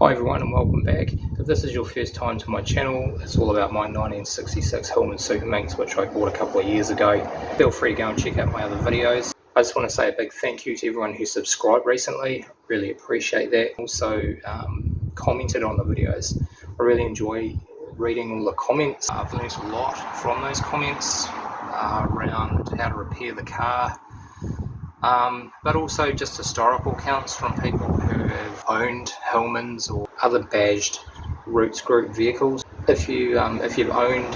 Hi everyone and welcome back. If this is your first time to my channel, it's all about my 1966 Hillman Superminx, which I bought a couple of years ago. Feel free to go and check out my other videos. I just want to say a big thank you to everyone who subscribed recently. Really appreciate that. Also commented on the videos. I really enjoy reading all the comments. I've learned a lot from those comments around how to repair the car. But also just historical accounts from people who have owned Hillmans or other badged Roots Group vehicles. If you've owned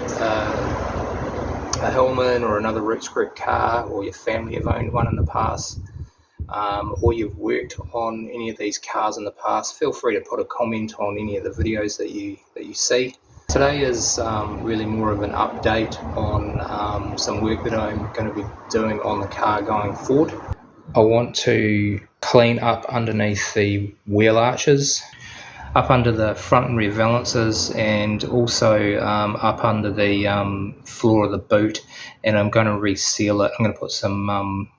a Hillman or another Roots Group car, or your family have owned one in the past, or you've worked on any of these cars in the past, feel free to put a comment on any of the videos that you see. Today is really more of an update on some work that I'm going to be doing on the car going forward. I want to clean up underneath the wheel arches, up under the front and rear valances, and also up under the floor of the boot, and I'm going to reseal it. I'm going to put some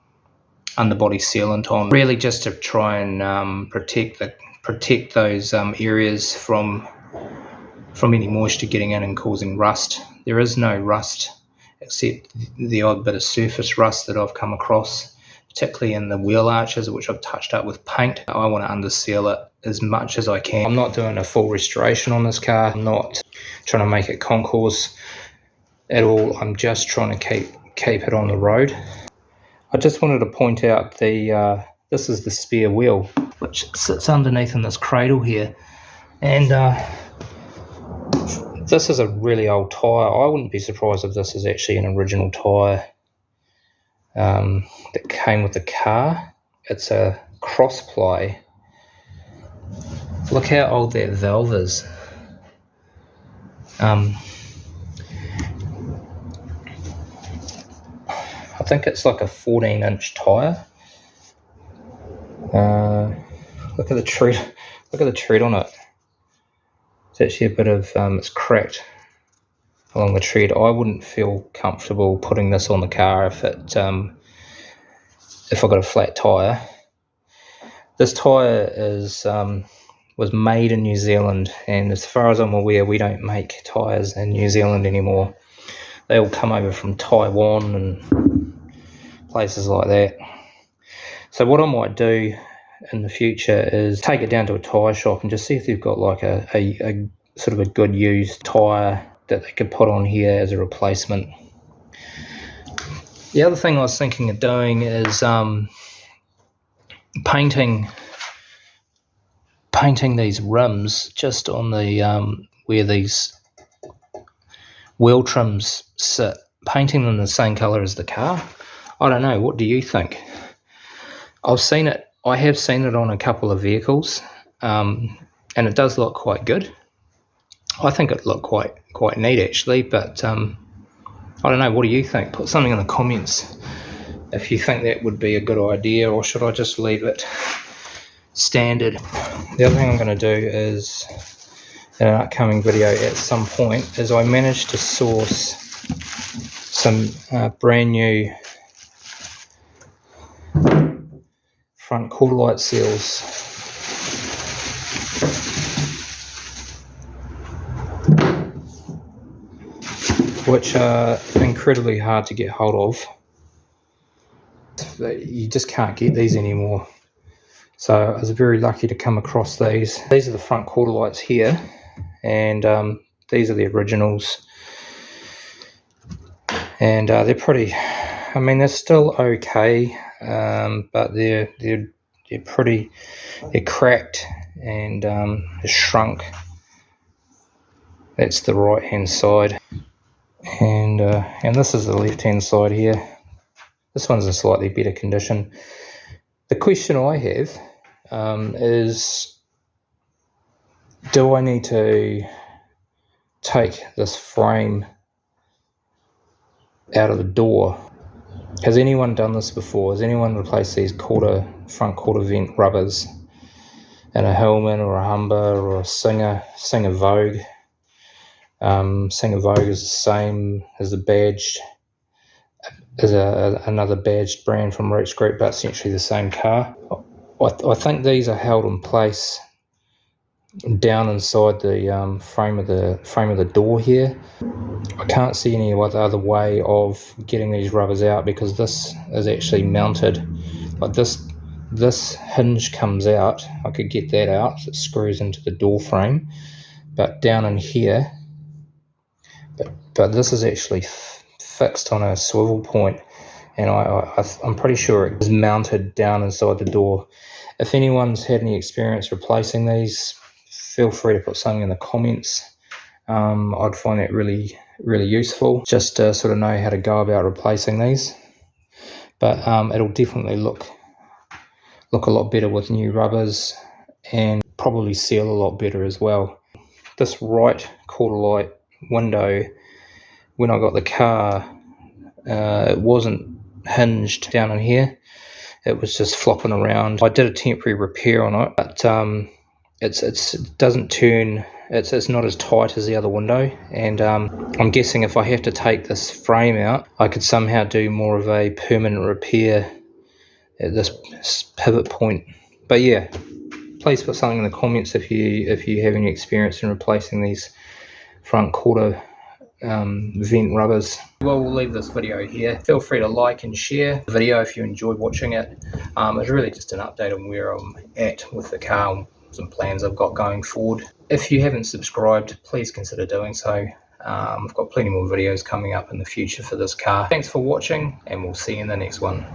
underbody sealant on, really just to try and protect those areas from any moisture getting in and causing rust. There is no rust except the odd bit of surface rust that I've come across, particularly in the wheel arches, which I've touched up with paint. I want to underseal it as much as I can. I'm not doing a full restoration on this car. I'm not trying to make it concours at all. I'm just trying to keep it on the road. I just wanted to point out this is the spare wheel, which sits underneath in this cradle here, and this is a really old tyre. I wouldn't be surprised if this is actually an original tyre that came with the car. It's a cross ply. Look how old that valve is. I think it's like a 14-inch tyre. Look at the tread. Look at the tread on it. It's actually a bit of it's cracked along the tread. I wouldn't feel comfortable putting this on the car if I got a flat tyre. This tyre was made in New Zealand, and as far as I'm aware, we don't make tyres in New Zealand anymore. They all come over from Taiwan and places like that. So what I might do in the future is take it down to a tyre shop and just see if they've got like a sort of a good used tyre that they could put on here as a replacement. The other thing I was thinking of doing is painting these rims just on the where these wheel trims sit, painting them the same colour as the car. I don't know, what do you think? I have seen it on a couple of vehicles, and it does look quite good. I think it looked quite neat actually, but I don't know, what do you think? Put something in the comments if you think that would be a good idea, or should I just leave it standard? The other thing I'm going to do is, in an upcoming video at some point, is I managed to source some brand new front quarter light seals. Which are incredibly hard to get hold of. You just can't get these anymore. So I was very lucky to come across these. These are the front quarter lights here, and these are the originals. And they're pretty, I mean, they're still okay, but they're cracked and shrunk. That's the right hand side. And this is the left hand side here. This one's in slightly better condition. The question I have is, do I need to take this frame out of the door? Has anyone done this before? Has anyone replaced these front quarter vent rubbers in a Hillman or a Humber or a Singer Vogue? Singer Vogue is the same as the badged, is another badged brand from Roots Group, but essentially the same car. I think these are held in place down inside the frame of the door here. I can't see any other way of getting these rubbers out because this is actually mounted. Like this hinge comes out. I could get that out. It screws into the door frame, but down in here, but this is actually fixed on a swivel point, and I'm pretty sure it is mounted down inside the door. If anyone's had any experience replacing these, feel free to put something in the comments. I'd find that really useful, just to sort of know how to go about replacing these. But it'll definitely look a lot better with new rubbers, and probably seal a lot better as well. This right quarter light window, when I got the car, it wasn't hinged down in here. It was just flopping around. I did a temporary repair on it, but it doesn't turn. It's not as tight as the other window, and I'm guessing if I have to take this frame out, I could somehow do more of a permanent repair at this pivot point. But yeah, please put something in the comments if you have any experience in replacing these front quarter vent rubbers. Well, we'll leave this video here. Feel free to like and share the video if you enjoyed watching it. It's really just an update on where I'm at with the car and some plans I've got going forward. If you haven't subscribed, please consider doing so. I've got plenty more videos coming up in the future for this car. Thanks for watching, and we'll see you in the next one.